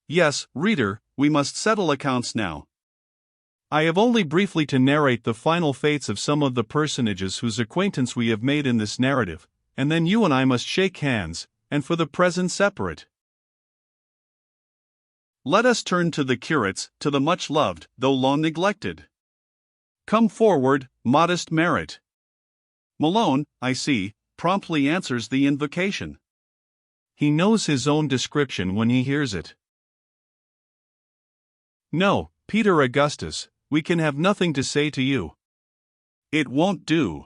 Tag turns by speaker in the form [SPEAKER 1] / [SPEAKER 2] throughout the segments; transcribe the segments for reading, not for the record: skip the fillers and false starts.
[SPEAKER 1] Yes, reader, we must settle accounts now. I have only briefly to narrate the final fates of some of the personages whose acquaintance we have made in this narrative, and then you and I must shake hands, and for the present separate. Let us turn to the curates, to the much-loved, though long neglected. Come forward, modest merit. Malone, I see, promptly answers the invocation. He knows his own description when he hears it. No, Peter Augustus, we can have nothing to say to you. It won't do.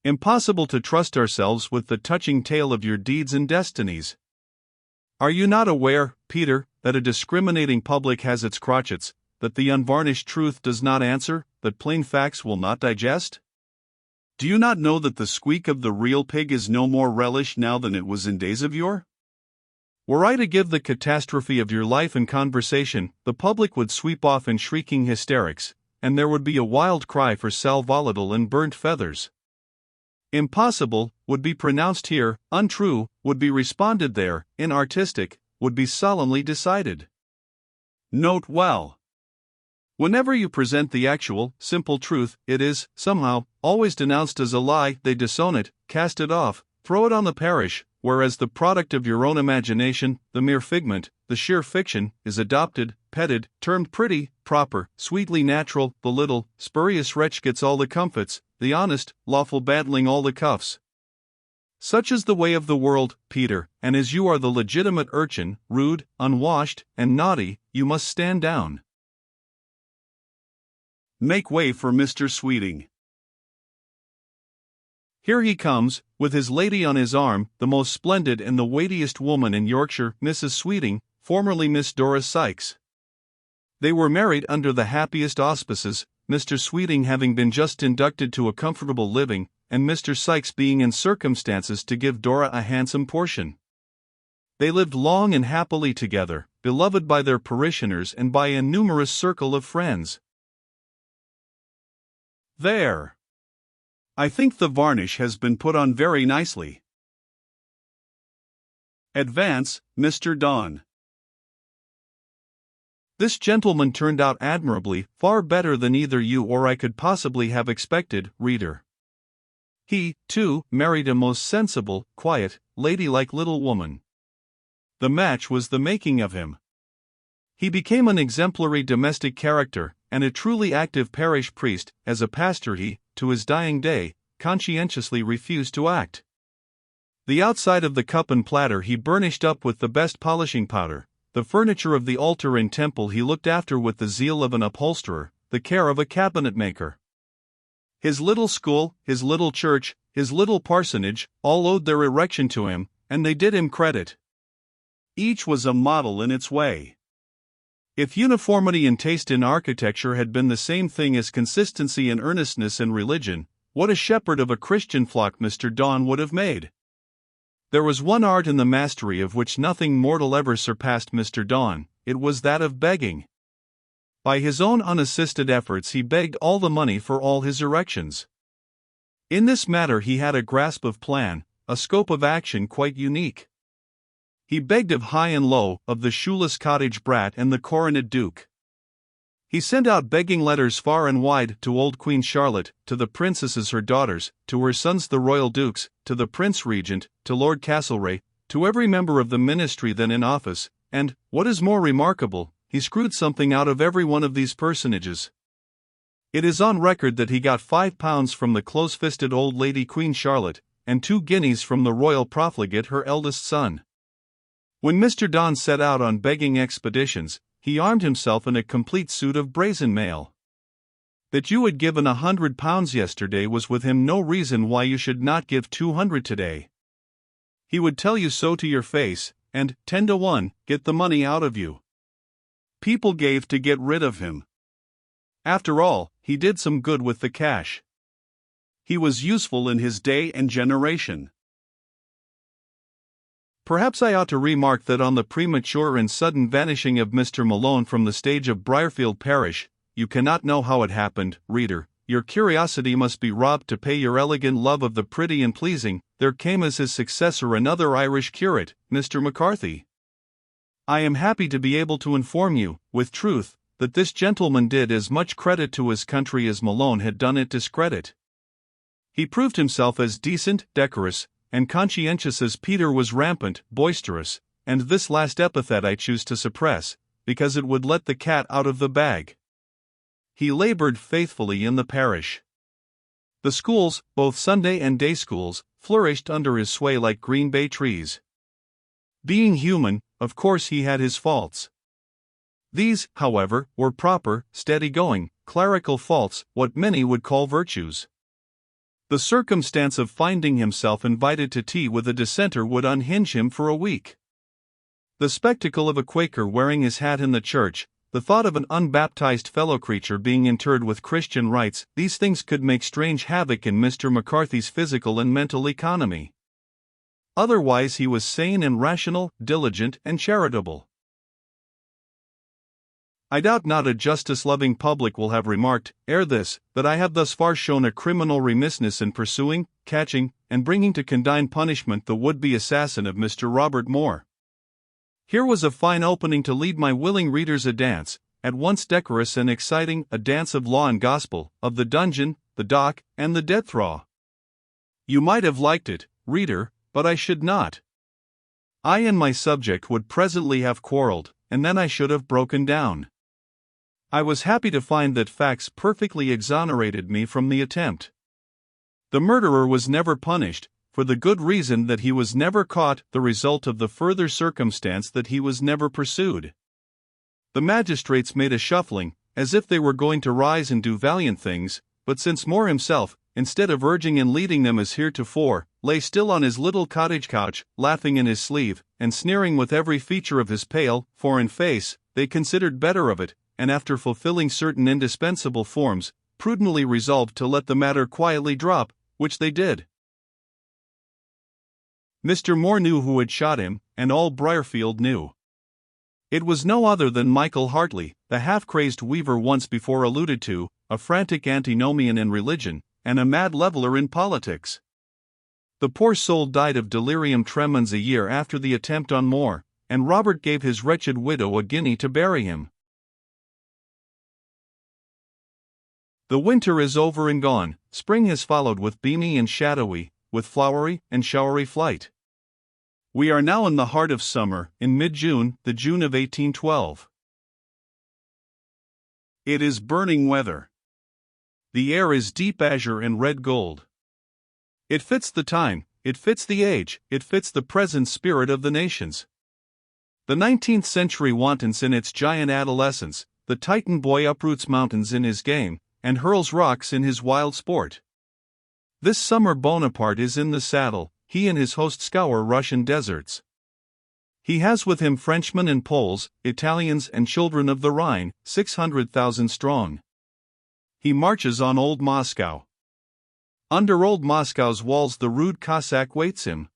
[SPEAKER 1] Impossible to trust ourselves with the touching tale of your deeds and destinies. Are you not aware, Peter, that a discriminating public has its crotchets, that the unvarnished truth does not answer, that plain facts will not digest? Do you not know that the squeak of the real pig is no more relish now than it was in days of yore? Were I to give the catastrophe of your life and conversation, the public would sweep off in shrieking hysterics, and there would be a wild cry for sal volatile and burnt feathers. Impossible would be pronounced here, untrue would be responded there, inartistic would be solemnly decided. Note well. Whenever you present the actual, simple truth, it is, somehow, always denounced as a lie. They disown it, cast it off, throw it on the parish, whereas the product of your own imagination, the mere figment, the sheer fiction, is adopted, petted, termed pretty, proper, sweetly natural. The little, spurious wretch gets all the comforts, the honest, lawful battling all the cuffs. Such is the way of the world, Peter, and as you are the legitimate urchin, rude, unwashed, and naughty, you must stand down. Make way for Mr. Sweeting. Here he comes, with his lady on his arm, the most splendid and the weightiest woman in Yorkshire, Mrs. Sweeting, formerly Miss Dora Sykes. They were married under the happiest auspices, Mr. Sweeting having been just inducted to a comfortable living, and Mr. Sykes being in circumstances to give Dora a handsome portion. They lived long and happily together, beloved by their parishioners and by a numerous circle of friends. There. I think the varnish has been put on very nicely. Advance, Mr. Don. This gentleman turned out admirably, far better than either you or I could possibly have expected, reader. He, too, married a most sensible, quiet, ladylike little woman. The match was the making of him. He became an exemplary domestic character, and a truly active parish priest. As a pastor he, to his dying day, conscientiously refused to act. The outside of the cup and platter he burnished up with the best polishing powder, the furniture of the altar and temple he looked after with the zeal of an upholsterer, the care of a cabinet maker. His little school, his little church, his little parsonage, all owed their erection to him, and they did him credit. Each was a model in its way. If uniformity in taste in architecture had been the same thing as consistency in earnestness in religion, what a shepherd of a Christian flock Mr. Don would have made! There was one art in the mastery of which nothing mortal ever surpassed Mr. Don, it was that of begging. By his own unassisted efforts he begged all the money for all his erections. In this matter he had a grasp of plan, a scope of action quite unique. He begged of high and low, of the shoeless cottage brat and the coronet duke. He sent out begging letters far and wide to old Queen Charlotte, to the princesses her daughters, to her sons the royal dukes, to the Prince Regent, to Lord Castlereagh, to every member of the ministry then in office, and, what is more remarkable, he screwed something out of every one of these personages. It is on record that he got £5 from the close-fisted old lady Queen Charlotte, and 2 guineas from the royal profligate her eldest son. When Mr. Don set out on begging expeditions, he armed himself in a complete suit of brazen mail. That you had given £100 yesterday was with him no reason why you should not give 200 today. He would tell you so to your face, and, 10 to 1, get the money out of you. People gave to get rid of him. After all, he did some good with the cash. He was useful in his day and generation. Perhaps I ought to remark that on the premature and sudden vanishing of Mr. Malone from the stage of Briarfield Parish, you cannot know how it happened, reader. Your curiosity must be robbed to pay your elegant love of the pretty and pleasing. There came as his successor another Irish curate, Mr. McCarthy. I am happy to be able to inform you, with truth, that this gentleman did as much credit to his country as Malone had done it discredit. He proved himself as decent, decorous, and conscientious as Peter was rampant, boisterous, and this last epithet I choose to suppress, because it would let the cat out of the bag. He labored faithfully in the parish. The schools, both Sunday and day schools, flourished under his sway like green bay trees. Being human, of course he had his faults. These, however, were proper, steady-going, clerical faults, what many would call virtues. The circumstance of finding himself invited to tea with a dissenter would unhinge him for a week. The spectacle of a Quaker wearing his hat in the church, the thought of an unbaptized fellow creature being interred with Christian rites, these things could make strange havoc in Mr. McCarthy's physical and mental economy. Otherwise he was sane and rational, diligent and charitable. I doubt not a justice-loving public will have remarked, ere this, that I have thus far shown a criminal remissness in pursuing, catching, and bringing to condign punishment the would-be assassin of Mr. Robert Moore. Here was a fine opening to lead my willing readers a dance, at once decorous and exciting, a dance of law and gospel, of the dungeon, the dock, and the death thraw. You might have liked it, reader, but I should not. I and my subject would presently have quarreled, and then I should have broken down. I was happy to find that facts perfectly exonerated me from the attempt. The murderer was never punished, for the good reason that he was never caught, the result of the further circumstance that he was never pursued. The magistrates made a shuffling, as if they were going to rise and do valiant things, but since Moore himself, instead of urging and leading them as heretofore, lay still on his little cottage couch, laughing in his sleeve, and sneering with every feature of his pale, foreign face, they considered better of it, and after fulfilling certain indispensable forms, prudently resolved to let the matter quietly drop, which they did. Mr. Moore knew who had shot him, and all Briarfield knew. It was no other than Michael Hartley, the half-crazed weaver once before alluded to, a frantic antinomian in religion, and a mad leveler in politics. The poor soul died of delirium tremens a year after the attempt on Moore, and Robert gave his wretched widow a guinea to bury him. The winter is over and gone, spring has followed with beamy and shadowy, with flowery and showery flight. We are now in the heart of summer, in mid-June, the June of 1812. It is burning weather. The air is deep azure and red gold. It fits the time, it fits the age, it fits the present spirit of the nations. The 19th century wantons in its giant adolescence, the Titan boy uproots mountains in his game, and hurls rocks in his wild sport. This summer Bonaparte is in the saddle, he and his host scour Russian deserts. He has with him Frenchmen and Poles, Italians and children of the Rhine, 600,000 strong. He marches on Old Moscow. Under Old Moscow's walls the rude Cossack waits him.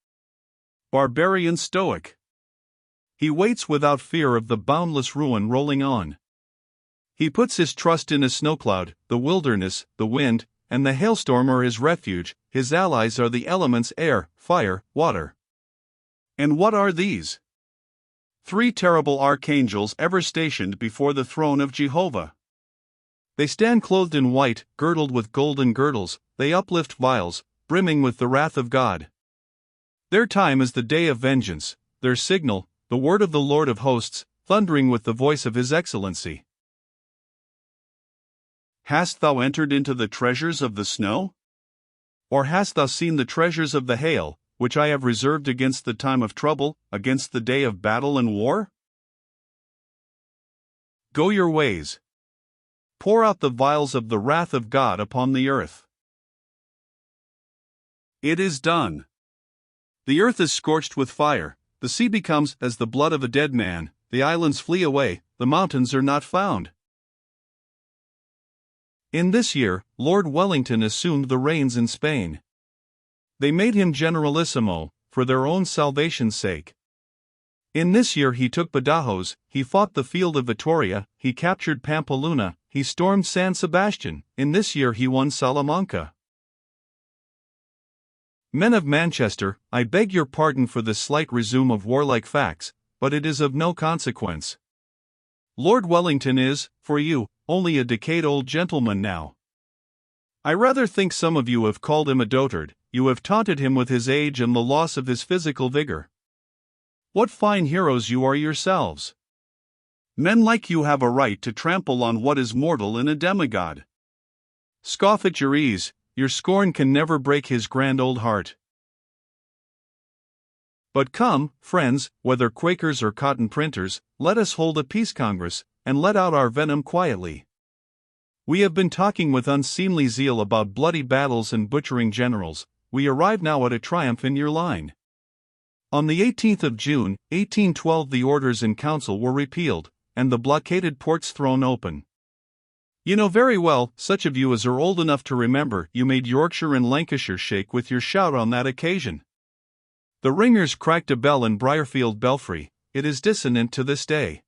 [SPEAKER 1] Barbarian stoic. He waits without fear of the boundless ruin rolling on. He puts his trust in a snowcloud, the wilderness, the wind, and the hailstorm are his refuge, his allies are the elements air, fire, water. And what are these? 3 terrible archangels ever stationed before the throne of Jehovah. They stand clothed in white, girdled with golden girdles, they uplift vials, brimming with the wrath of God. Their time is the day of vengeance, their signal, the word of the Lord of hosts, thundering with the voice of his excellency. Hast thou entered into the treasures of the snow? Or hast thou seen the treasures of the hail, which I have reserved against the time of trouble, against the day of battle and war? Go your ways. Pour out the vials of the wrath of God upon the earth. It is done. The earth is scorched with fire, the sea becomes as the blood of a dead man, the islands flee away, the mountains are not found. In this year, Lord Wellington assumed the reins in Spain. They made him generalissimo, for their own salvation's sake. In this year he took Badajoz, he fought the field of Vittoria, he captured Pampeluna, he stormed San Sebastian, in this year he won Salamanca. Men of Manchester, I beg your pardon for this slight resume of warlike facts, but it is of no consequence. Lord Wellington is, for you, only a decayed old gentleman now. I rather think some of you have called him a dotard. You have taunted him with his age and the loss of his physical vigor. What fine heroes you are yourselves! Men like you have a right to trample on what is mortal in a demigod. Scoff at your ease, your scorn can never break his grand old heart. But come, friends, whether Quakers or cotton printers, let us hold a peace congress, and let out our venom quietly. We have been talking with unseemly zeal about bloody battles and butchering generals. We arrive now at a triumph in your line. On the 18th of June, 1812 the orders in council were repealed, and the blockaded ports thrown open. You know very well, such of you as are old enough to remember, you made Yorkshire and Lancashire shake with your shout on that occasion. The ringers cracked a bell in Briarfield Belfry. It is dissonant to this day.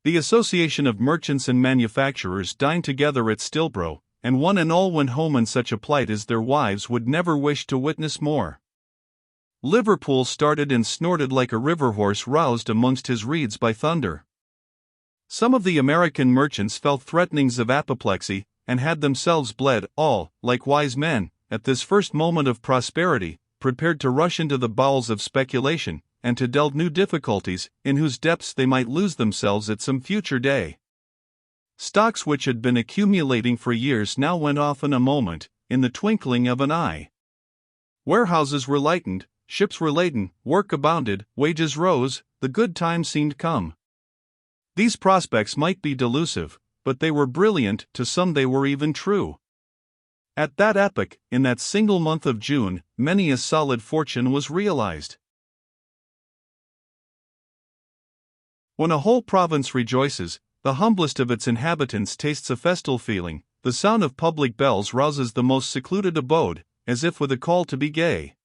[SPEAKER 1] The Association of Merchants and Manufacturers dined together at Stilbrow, and one and all went home in such a plight as their wives would never wish to witness more. Liverpool started and snorted like a river horse roused amongst his reeds by thunder. Some of the American merchants felt threatenings of apoplexy, and had themselves bled, all, like wise men, at this first moment of prosperity, prepared to rush into the bowels of speculation, and to delve new difficulties, in whose depths they might lose themselves at some future day. Stocks which had been accumulating for years now went off in a moment, in the twinkling of an eye. Warehouses were lightened, ships were laden, work abounded, wages rose, the good time seemed come. These prospects might be delusive, but they were brilliant, to some they were even true. At that epoch, in that single month of June, many a solid fortune was realized. When a whole province rejoices, the humblest of its inhabitants tastes a festal feeling, the sound of public bells rouses the most secluded abode, as if with a call to be gay.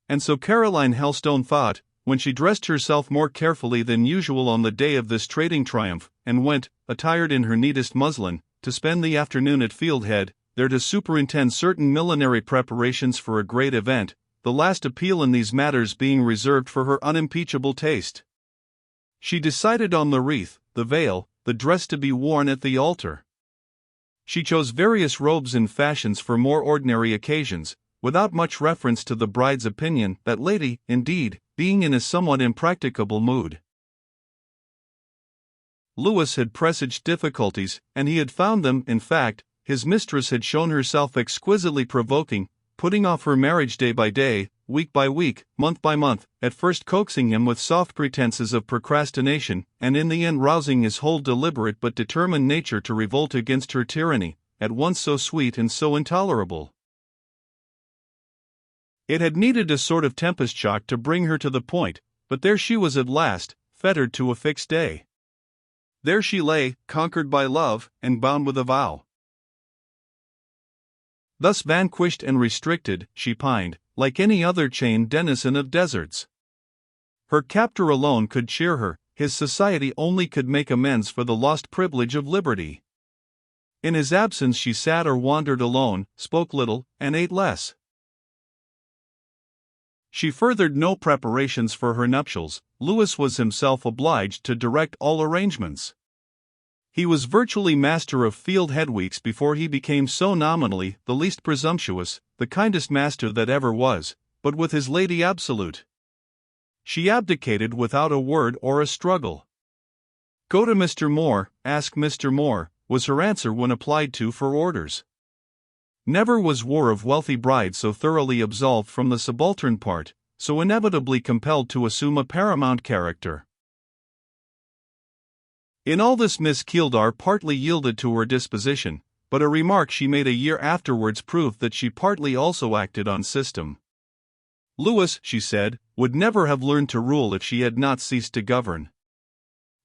[SPEAKER 1] And so Caroline Helstone thought, when she dressed herself more carefully than usual on the day of this trading triumph, and went, attired in her neatest muslin, to spend the afternoon at Fieldhead, there to superintend certain millinery preparations for a great event, the last appeal in these matters being reserved for her unimpeachable taste. She decided on the wreath, the veil, the dress to be worn at the altar. She chose various robes and fashions for more ordinary occasions, without much reference to the bride's opinion, that lady, indeed, being in a somewhat impracticable mood. Lewis had presaged difficulties, and he had found them. In fact, his mistress had shown herself exquisitely provoking, putting off her marriage day by day, week by week, month by month, at first coaxing him with soft pretenses of procrastination, and in the end rousing his whole deliberate but determined nature to revolt against her tyranny, at once so sweet and so intolerable. It had needed a sort of tempest shock to bring her to the point, but there she was at last, fettered to a fixed day. There she lay, conquered by love, and bound with a vow. Thus vanquished and restricted, she pined, like any other chained denizen of deserts. Her captor alone could cheer her, his society only could make amends for the lost privilege of liberty. In his absence she sat or wandered alone, spoke little, and ate less. She furthered no preparations for her nuptials. Lewis was himself obliged to direct all arrangements. He was virtually master of Fieldhead weeks before he became so nominally the least presumptuous, the kindest master that ever was, but with his lady absolute. She abdicated without a word or a struggle. "Go to Mr. Moore, ask Mr. Moore," was her answer when applied to for orders. Never was war of wealthy bride so thoroughly absolved from the subaltern part, so inevitably compelled to assume a paramount character. In all this Miss Keeldar partly yielded to her disposition, but a remark she made a year afterwards proved that she partly also acted on system. Lewis, she said, would never have learned to rule if she had not ceased to govern.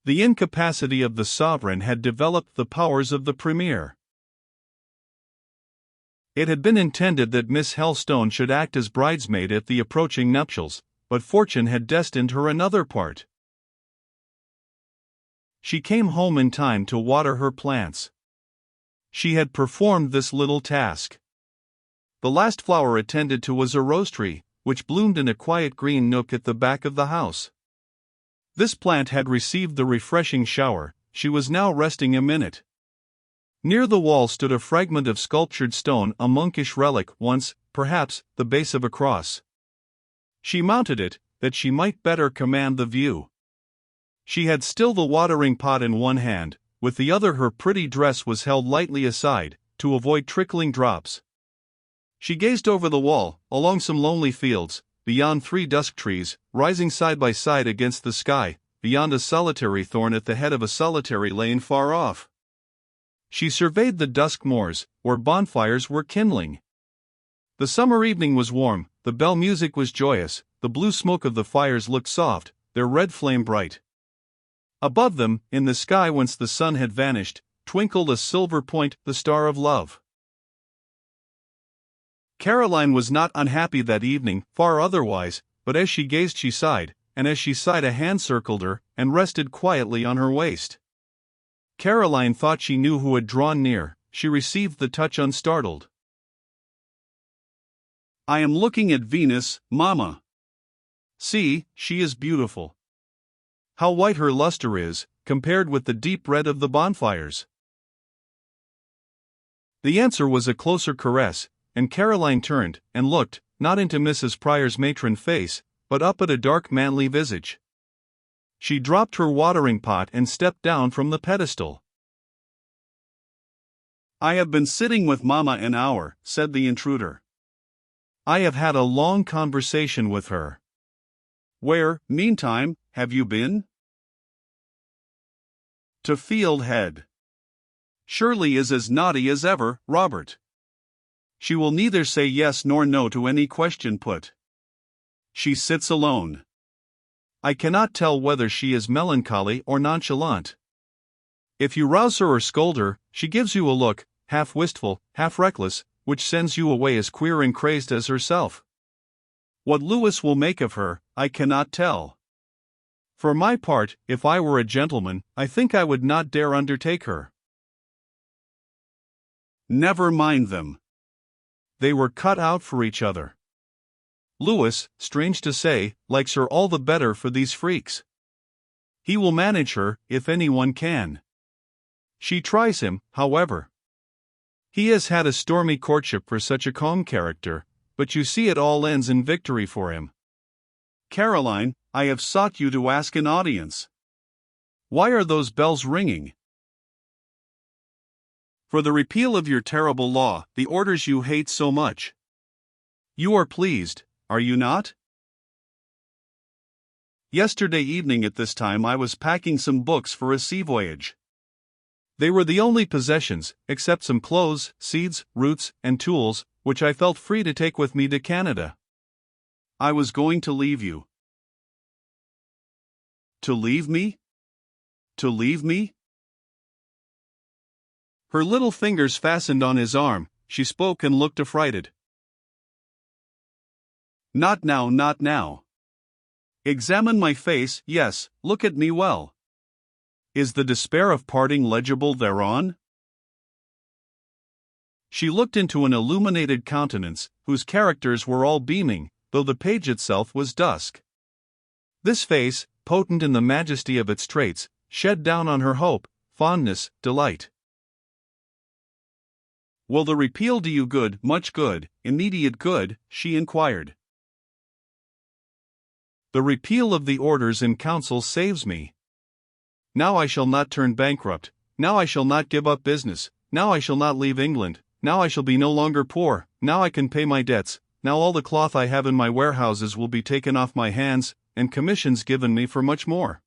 [SPEAKER 1] The incapacity of the sovereign had developed the powers of the premier. It had been intended that Miss Helstone should act as bridesmaid at the approaching nuptials, but fortune had destined her another part. She came home in time to water her plants. She had performed this little task. The last flower attended to was a rose tree, which bloomed in a quiet green nook at the back of the house. This plant had received the refreshing shower, she was now resting a minute. Near the wall stood a fragment of sculptured stone, a monkish relic, once, perhaps, the base of a cross. She mounted it, that she might better command the view. She had still the watering pot in one hand, with the other her pretty dress was held lightly aside, to avoid trickling drops. She gazed over the wall, along some lonely fields, beyond 3 dusk trees, rising side by side against the sky, beyond a solitary thorn at the head of a solitary lane far off. She surveyed the dusk moors, where bonfires were kindling. The summer evening was warm, the bell music was joyous, the blue smoke of the fires looked soft, their red flame bright. Above them, in the sky whence the sun had vanished, twinkled a silver point, the star of love. Caroline was not unhappy that evening, far otherwise, but as she gazed she sighed, and as she sighed a hand circled her, and rested quietly on her waist. Caroline thought she knew who had drawn near, she received the touch unstartled. "I am looking at Venus, Mamma. See, she is beautiful. How white her luster is, compared with the deep red of the bonfires." The answer was a closer caress, and Caroline turned, and looked, not into Mrs. Pryor's matron face, but up at a dark manly visage. She dropped her watering pot and stepped down from the pedestal. "I have been sitting with Mamma an hour," said the intruder. "I have had a long conversation with her." "Where, meantime, have you been?" "To Field Head. Shirley is as naughty as ever, Robert. She will neither say yes nor no to any question put. She sits alone. I cannot tell whether she is melancholy or nonchalant. If you rouse her or scold her, she gives you a look, half wistful, half reckless, which sends you away as queer and crazed as herself. What Louis will make of her, I cannot tell. For my part, if I were a gentleman, I think I would not dare undertake her." "Never mind them. They were cut out for each other. Louis, strange to say, likes her all the better for these freaks. He will manage her, if anyone can. She tries him, however. He has had a stormy courtship for such a calm character, but you see it all ends in victory for him. Caroline, I have sought you to ask an audience. Why are those bells ringing?" "For the repeal of your terrible law, the orders you hate so much. You are pleased, are you not?" "Yesterday evening at this time I was packing some books for a sea voyage. They were the only possessions, except some clothes, seeds, roots, and tools, which I felt free to take with me to Canada. I was going to leave you." "To leave me? To leave me?" Her little fingers fastened on his arm, she spoke and looked affrighted. "Not now, not now. Examine my face, yes, look at me well. Is the despair of parting legible thereon?" She looked into an illuminated countenance, whose characters were all beaming, though the page itself was dusk. This face, potent in the majesty of its traits, shed down on her hope, fondness, delight. "Will the repeal do you good, much good, immediate good?" she inquired. "The repeal of the orders in council saves me. Now I shall not turn bankrupt, now I shall not give up business, now I shall not leave England, now I shall be no longer poor, now I can pay my debts, now all the cloth I have in my warehouses will be taken off my hands, and commissions given me for much more.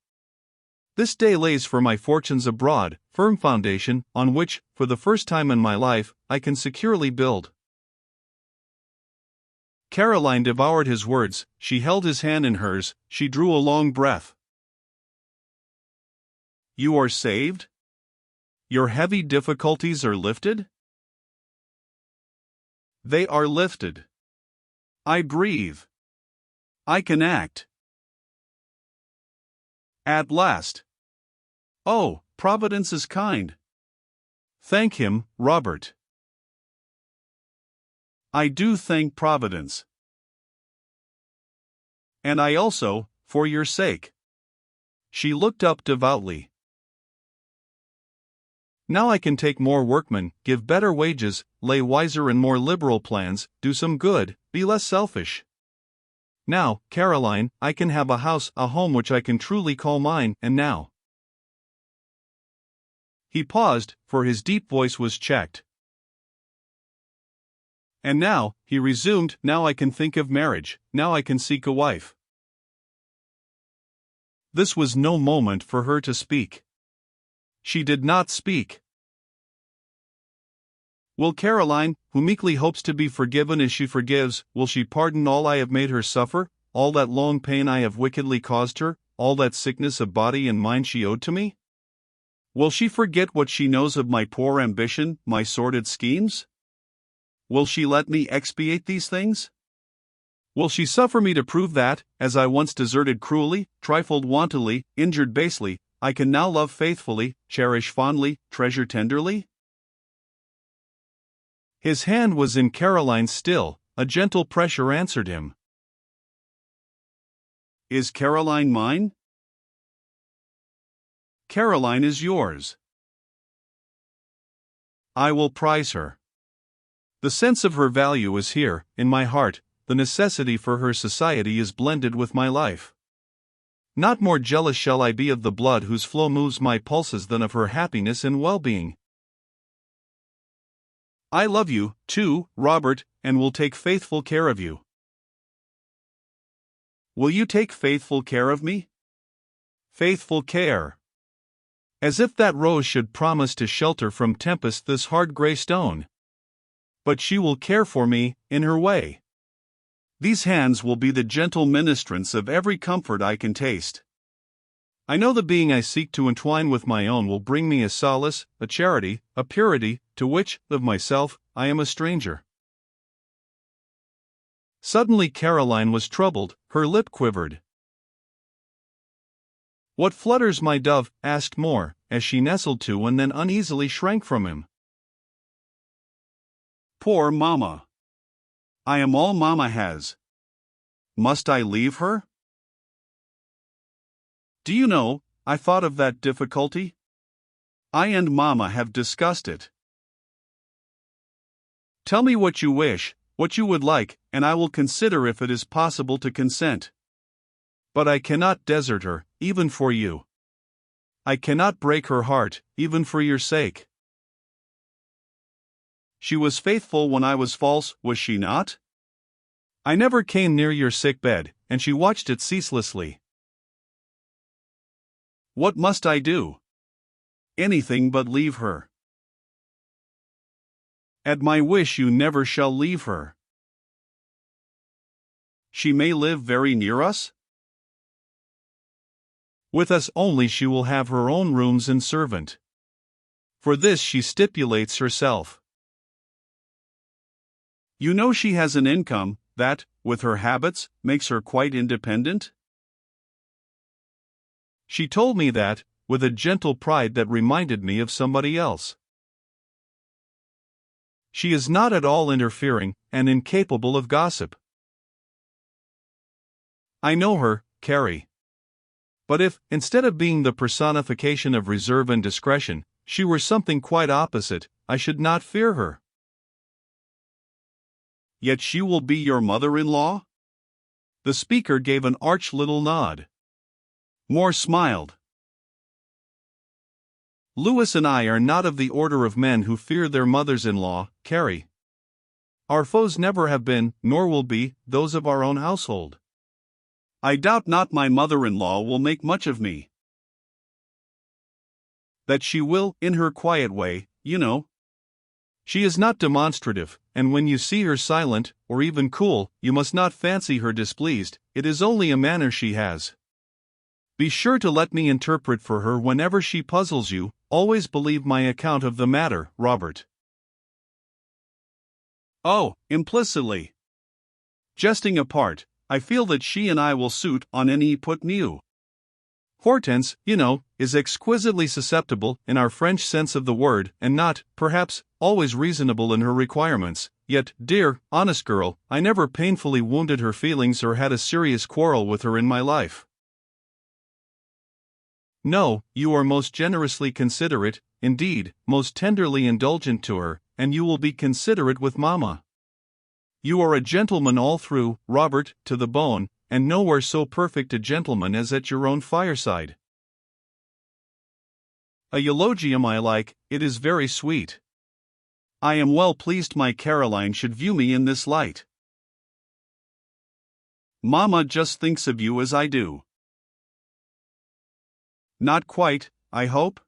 [SPEAKER 1] This day lays for my fortunes a broad, firm foundation, on which, for the first time in my life, I can securely build." Caroline devoured his words, she held his hand in hers, she drew a long breath. "You are saved? Your heavy difficulties are lifted?" "They are lifted. I breathe. I can act. At last. Oh, Providence is kind. Thank him, Robert." "I do thank Providence. And I also, for your sake." She looked up devoutly. Now I can take more workmen, give better wages, lay wiser and more liberal plans, do some good, be less selfish. Now, Caroline, I can have a house, a home which I can truly call mine, and now. He paused, for his deep voice was checked. And now, he resumed, now I can think of marriage, now I can seek a wife. This was no moment for her to speak. She did not speak. Will Caroline, who meekly hopes to be forgiven as she forgives, will she pardon all I have made her suffer, all that long pain I have wickedly caused her, all that sickness of body and mind she owed to me? Will she forget what she knows of my poor ambition, my sordid schemes? Will she let me expiate these things? Will she suffer me to prove that, as I once deserted cruelly, trifled wantonly, injured basely, I can now love faithfully, cherish fondly, treasure tenderly? His hand was in Caroline's still, a gentle pressure answered him. Is Caroline mine? Caroline is yours. I will prize her. The sense of her value is here, in my heart, the necessity for her society is blended with my life. Not more jealous shall I be of the blood whose flow moves my pulses than of her happiness and well-being. I love you, too, Robert, and will take faithful care of you. Will you take faithful care of me? Faithful care. As if that rose should promise to shelter from tempest this hard gray stone. But she will care for me, in her way. These hands will be the gentle ministrants of every comfort I can taste. I know the being I seek to entwine with my own will bring me a solace, a charity, a purity, to which, of myself, I am a stranger. Suddenly Caroline was troubled, her lip quivered. What flutters my dove? Asked Moore, as she nestled to and then uneasily shrank from him. Poor Mamma. I am all Mamma has. Must I leave her? Do you know, I thought of that difficulty. I and Mamma have discussed it. Tell me what you wish, what you would like, and I will consider if it is possible to consent. But I cannot desert her, even for you. I cannot break her heart, even for your sake. She was faithful when I was false, was she not? I never came near your sick bed, and she watched it ceaselessly. What must I do? Anything but leave her. At my wish you never shall leave her. She may live very near us? With us only she will have her own rooms and servant. For this she stipulates herself. You know she has an income that, with her habits, makes her quite independent? She told me that, with a gentle pride that reminded me of somebody else. She is not at all interfering, and incapable of gossip. I know her, Carrie. But if, instead of being the personification of reserve and discretion, she were something quite opposite, I should not fear her. Yet she will be your mother-in-law? The speaker gave an arch little nod. Moore smiled. Lewis and I are not of the order of men who fear their mothers-in-law, Carrie. Our foes never have been, nor will be, those of our own household. I doubt not my mother-in-law will make much of me. That she will, in her quiet way, you know. She is not demonstrative, and when you see her silent, or even cool, you must not fancy her displeased, it is only a manner she has. Be sure to let me interpret for her whenever she puzzles you, always believe my account of the matter, Robert. Oh, implicitly. Jesting apart, I feel that she and I will suit on any point new. Hortense, you know, is exquisitely susceptible in our French sense of the word, and not, perhaps, always reasonable in her requirements, yet, dear, honest girl, I never painfully wounded her feelings or had a serious quarrel with her in my life. No, you are most generously considerate, indeed, most tenderly indulgent to her, and you will be considerate with Mamma. You are a gentleman all through, Robert, to the bone, and nowhere so perfect a gentleman as at your own fireside. A eulogium I like, it is very sweet. I am well pleased my Caroline should view me in this light. Mamma just thinks of you as I do. Not quite, I hope?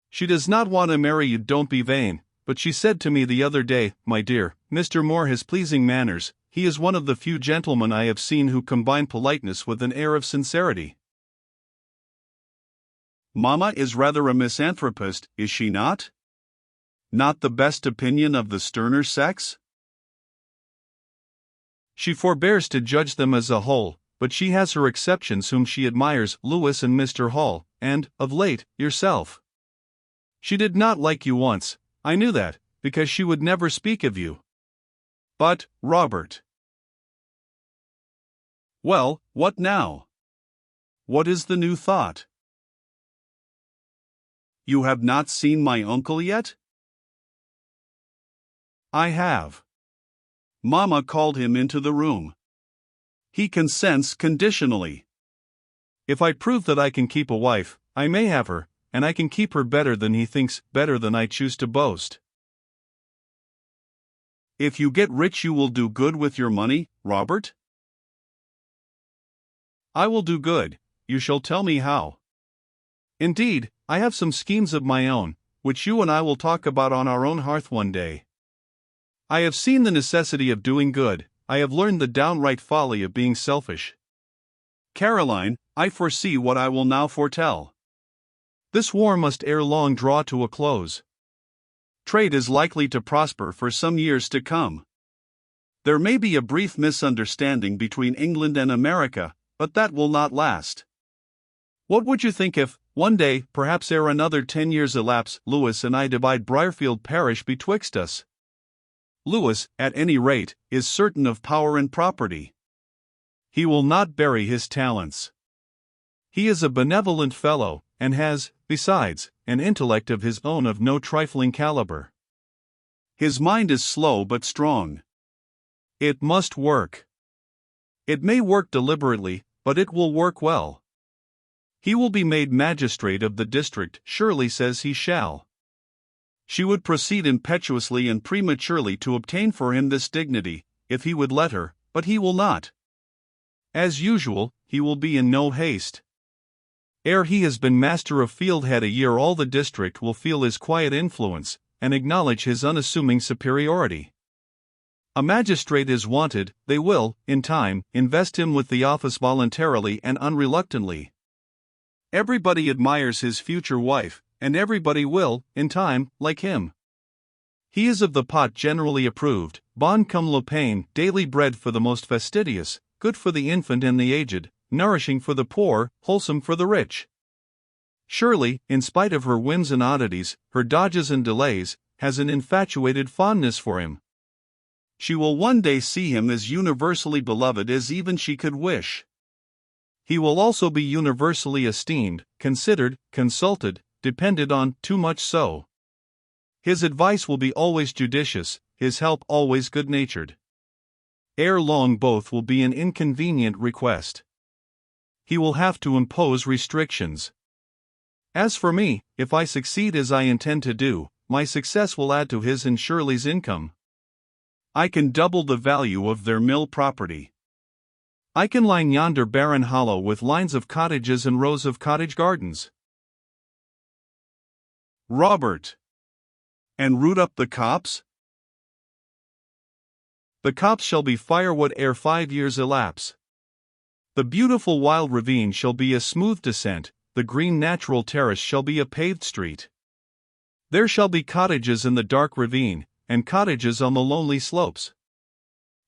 [SPEAKER 1] She does not want to marry you, don't be vain, but she said to me the other day, my dear, Mr. Moore has pleasing manners, he is one of the few gentlemen I have seen who combine politeness with an air of sincerity. Mamma is rather a misanthropist, is she not? Not the best opinion of the sterner sex? She forbears to judge them as a whole, but she has her exceptions whom she admires, Lewis and Mr. Hall, and, of late, yourself. She did not like you once, I knew that, because she would never speak of you. But, Robert. Well, what now? What is the new thought? You have not seen my uncle yet? I have. Mamma called him into the room. He consents conditionally. If I prove that I can keep a wife, I may have her, and I can keep her better than he thinks, better than I choose to boast. If you get rich, you will do good with your money, Robert? I will do good, you shall tell me how. Indeed, I have some schemes of my own, which you and I will talk about on our own hearth one day. I have seen the necessity of doing good, I have learned the downright folly of being selfish. Caroline, I foresee what I will now foretell. This war must ere long draw to a close. Trade is likely to prosper for some years to come. There may be a brief misunderstanding between England and America, but that will not last. What would you think if, one day, perhaps ere another 10 years elapse, Lewis and I divide Briarfield parish betwixt us? Lewis, at any rate, is certain of power and property. He will not bury his talents. He is a benevolent fellow, and has, besides, an intellect of his own of no trifling caliber. His mind is slow but strong. It must work. It may work deliberately, but it will work well. He will be made magistrate of the district, Shirley says he shall. She would proceed impetuously and prematurely to obtain for him this dignity, if he would let her, but he will not. As usual, he will be in no haste. Ere he has been master of Fieldhead a year, all the district will feel his quiet influence, and acknowledge his unassuming superiority. A magistrate is wanted, they will, in time, invest him with the office voluntarily and unreluctantly. Everybody admires his future wife, and everybody will, in time, like him. He is of the pot generally approved, bon comme le pain, daily bread for the most fastidious, good for the infant and the aged, nourishing for the poor, wholesome for the rich. Shirley, in spite of her whims and oddities, her dodges and delays, has an infatuated fondness for him. She will one day see him as universally beloved as even she could wish. He will also be universally esteemed, considered, consulted, depended on, too much so. His advice will be always judicious, his help always good-natured. Ere long both will be an inconvenient request. He will have to impose restrictions. As for me, if I succeed as I intend to do, my success will add to his and Shirley's income. I can double the value of their mill property. I can line yonder barren hollow with lines of cottages and rows of cottage gardens. Robert. And root up the copse? The copse shall be firewood ere 5 years elapse. The beautiful wild ravine shall be a smooth descent, the green natural terrace shall be a paved street. There shall be cottages in the dark ravine, and cottages on the lonely slopes.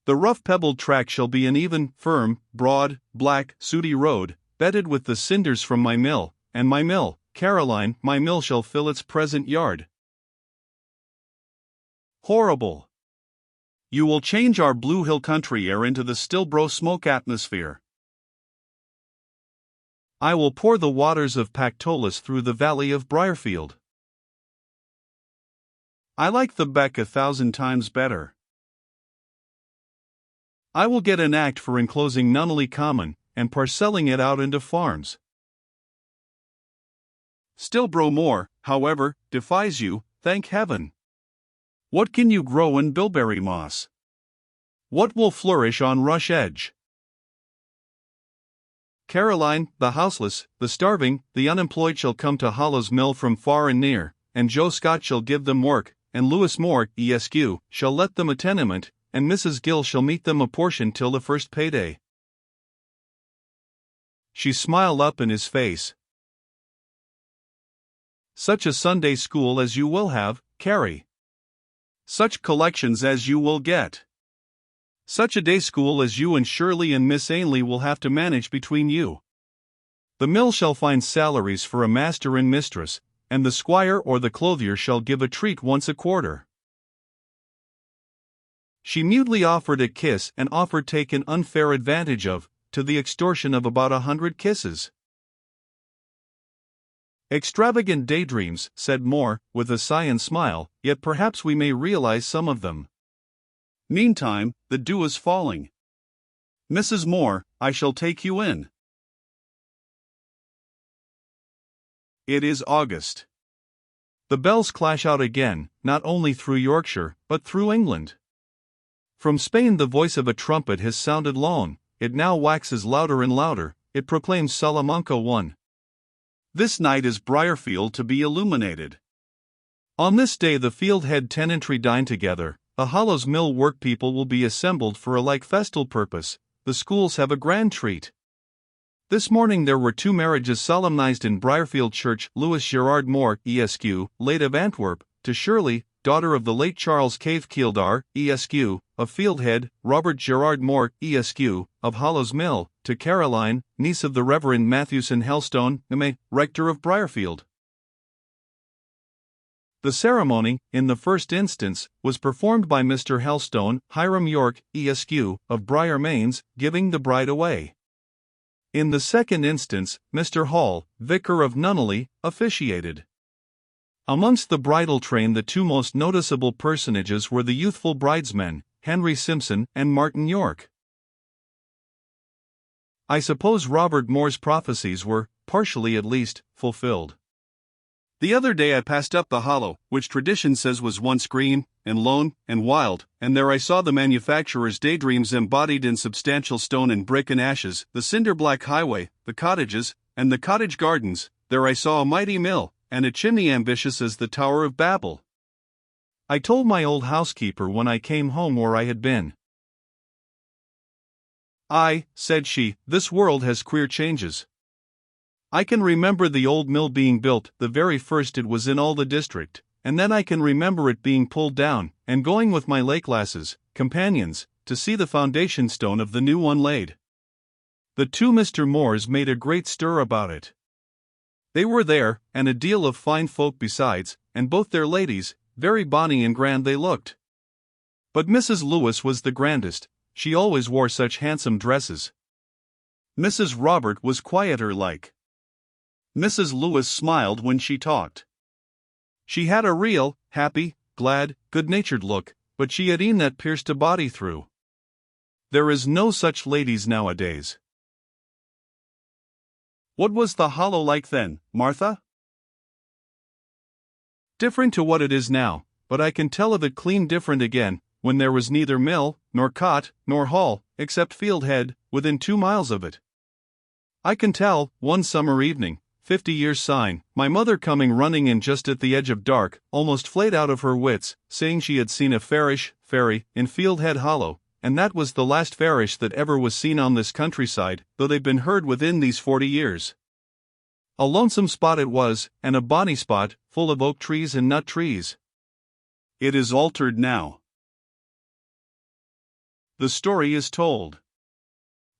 [SPEAKER 1] The rough pebbled track shall be an even, firm, broad, black, sooty road, bedded with the cinders from my mill, and my mill, Caroline, my mill shall fill its present yard. Horrible! You will change our Blue Hill country air into the Stilbro smoke atmosphere. I will pour the waters of Pactolus through the valley of Briarfield. I like the beck 1,000 times better. I will get an act for enclosing Nunneley Common, and parcelling it out into farms. Stillbrough Moor, however, defies you, thank heaven. What can you grow in bilberry moss? What will flourish on Rush Edge? Caroline, the houseless, the starving, the unemployed shall come to Hollow's Mill from far and near, and Joe Scott shall give them work, and Lewis Moore, Esq., shall let them a tenement, and Mrs. Gill shall meet them a portion till the first payday. She smiled up in his face. Such a Sunday school as you will have, Carrie. Such collections as you will get. Such a day school as you and Shirley and Miss Ainley will have to manage between you. The mill shall find salaries for a master and mistress, and the squire or the clothier shall give a treat once a quarter. She mutely offered a kiss and offered taken unfair advantage of, to the extortion of about 100 kisses. Extravagant daydreams, said Moore, with a sigh and smile, yet perhaps we may realize some of them. Meantime, the dew is falling. Mrs. Moore, I shall take you in. It is August. The bells clash out again, not only through Yorkshire, but through England. From Spain the voice of a trumpet has sounded long, it now waxes louder and louder, it proclaims Salamanca won. This night is Briarfield to be illuminated. On this day the Fieldhead tenantry dine together, the Hollow's Mill workpeople will be assembled for a like festal purpose, the schools have a grand treat. This morning there were 2 marriages solemnized in Briarfield Church. Louis Gerard Moore, Esq., late of Antwerp, to Shirley, daughter of the late Charles Cave Keeldar, Esq., of Fieldhead; Robert Gerard Moore, Esq., of Hollow's Mill, to Caroline, niece of the Reverend Matthewson Helstone, M.A., rector of Briarfield. The ceremony, in the first instance, was performed by Mr. Helstone, Hiram York, Esq., of Briar Mains, giving the bride away. In the second instance, Mr. Hall, vicar of Nunneley, officiated. Amongst the bridal train the 2 most noticeable personages were the youthful bridesmen, Henry Simpson and Martin York. I suppose Robert Moore's prophecies were, partially at least, fulfilled. The other day I passed up the Hollow, which tradition says was once green, and lone, and wild, and there I saw the manufacturer's daydreams embodied in substantial stone and brick and ashes, the cinder-black highway, the cottages, and the cottage gardens. There I saw a mighty mill, and a chimney ambitious as the Tower of Babel. I told my old housekeeper when I came home where I had been. "Aye," said she, "this world has queer changes. I can remember the old mill being built, the very first it was in all the district, and then I can remember it being pulled down, and going with my lake lasses, companions, to see the foundation stone of the new one laid. The 2 Mr. Moores made a great stir about it. They were there, and a deal of fine folk besides, and both their ladies, very bonny and grand they looked. But Mrs. Lewis was the grandest, she always wore such handsome dresses. Mrs. Robert was quieter like. Mrs. Lewis smiled when she talked. She had a real, happy, glad, good-natured look, but she had e'en that pierced a body through. There is no such ladies nowadays. What was the Hollow like then, Martha? Different to what it is now, but I can tell of it clean different again, when there was neither mill, nor cot, nor hall, except Fieldhead, within 2 miles of it. I can tell, one summer evening, 50 years syne, my mother coming running in just at the edge of dark, almost flayed out of her wits, saying she had seen a fairy, in Fieldhead Hollow, and that was the last fairish that ever was seen on this countryside, though they've been heard within these 40 years. A lonesome spot it was, and a bonny spot, full of oak trees and nut trees. It is altered now. The story is told.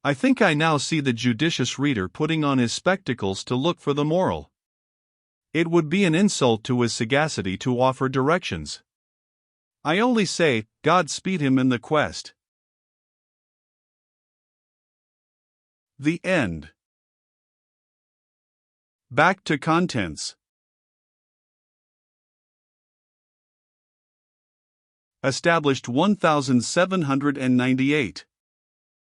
[SPEAKER 1] I think I now see the judicious reader putting on his spectacles to look for the moral. It would be an insult to his sagacity to offer directions. I only say, God speed him in the quest. The end. Back to contents. Established 1798.